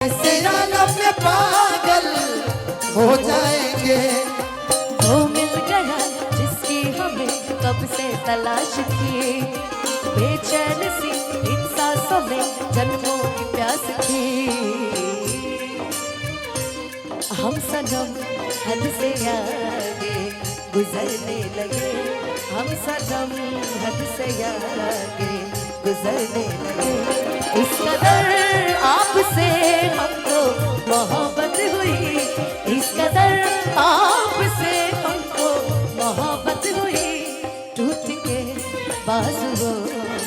ऐसे आलम में पागल हो जाएंगे। वो मिल गया जिसकी हमें कब से तलाश थी, बेचैन सी इन सांसों में जन्मों की प्यास थी। हम सनम हद से आगे गुजरने लगे, हम सनम हद से आगे गुजरने लगे। इस कदर आपसे हमको मोहब्बत हुई, इस कदर आपसे हमको मोहब्बत हुई। टूट के बाजुओं में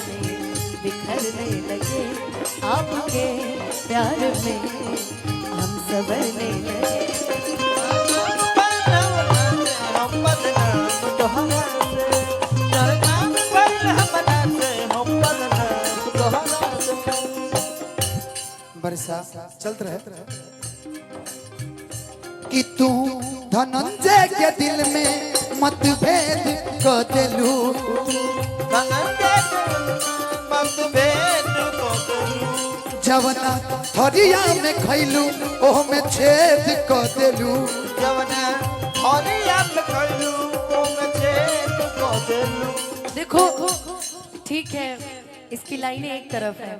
बिखरने लगे, आपके प्यार में हम संवरने लगे। बरसा चलते रहे कि तू धनंजय के दिल में मतभेद कर देलू, जवना थरिया में खैलू ओह में छेद कर देलू, जवना थरिया में खैलू ओह में छेद कर देलू। देखो ठीक है, इसकी लाइनें एक तरफ है,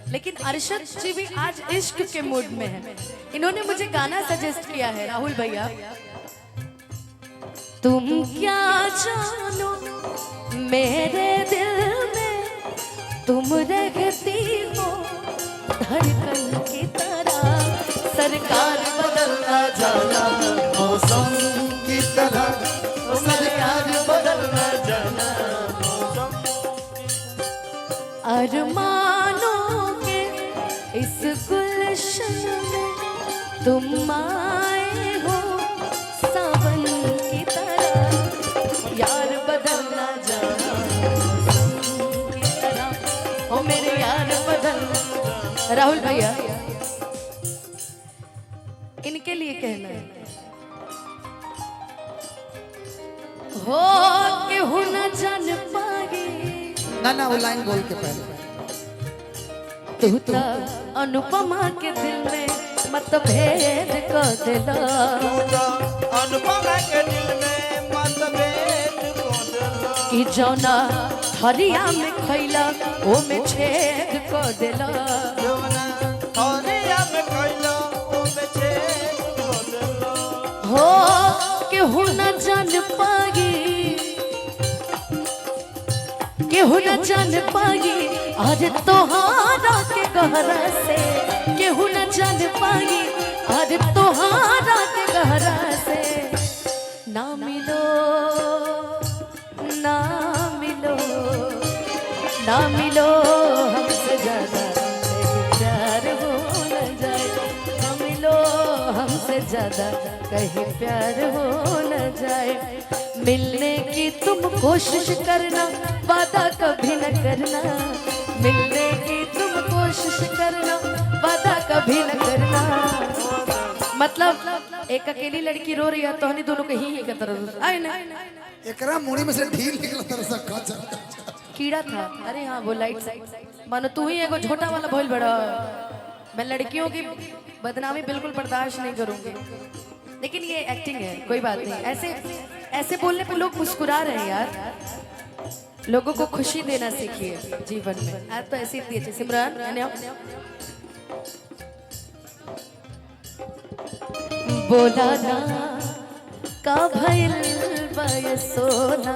लेकिन अरशद जी भी आज इश्क के मूड में है। इन्होंने मुझे गाना सजेस्ट किया है, राहुल भैया। तुम क्या जानो मेरे दिल में, तुम रहती हो धड़कन की तरह। सरकार बदलना जाना मौसम की तरह, सरकार बदलना जाना। अरमानों के इस गुलशन में तुम आए हो सावन की तरह। यार बदलना जाना की तरह, ओ मेरे यार बदलना। राहुल भैया इनके लिए कहना है, हो के हो न जान पाए। ना वो लाइन बोल के पहले तू तो अनुपमा के दिल में मतभेद कर दिला, अनुपमा के दिल में मतभेद कर दिला। कि जौना थरिया में खैला ओ में छेद कर दिला। जवना थरिया में खैला ओ में छेद कर दिला। हो के हो न जान पाई, केहू न जान पाई आज तोहारा के गहरा से, केहू न जान पाई आज तोहारा के गहरा से। ना मिलो ना मिलो ना मिलो हमसे ज्यादा कहीं प्यार हो न जाए, ना मिलो हमसे ज्यादा कहीं प्यार हो न जाए। मिलने की तुम कोशिश करना, वादा कभी न करना। मिलने की तुम कोशिश करना, वादा कभी न करना। मतलब एक अकेली लड़की रो रही है तो हनी दोनों कहीं ही करता रहो। आए ना एकरा मुड़ी में से ढील निकला तरह सा काचा कीड़ा था। अरे हाँ वो लाइट मानो तू ही एगो छोटा वाला भोल बड़ा। मैं लड़कियों की बदनामी बिल्कुल बर्दाश्त नहीं करूंगी, लेकिन ये एक्टिंग है, कोई बात नहीं। ऐसे ऐसे बोलने पे लोग मुस्कुरा रहे हैं यार। लोगों को खुशी देना सीखिए जीवन में। आज तो ऐसे ही दिए सिमरन बोला ना का भइल बा ये सोना।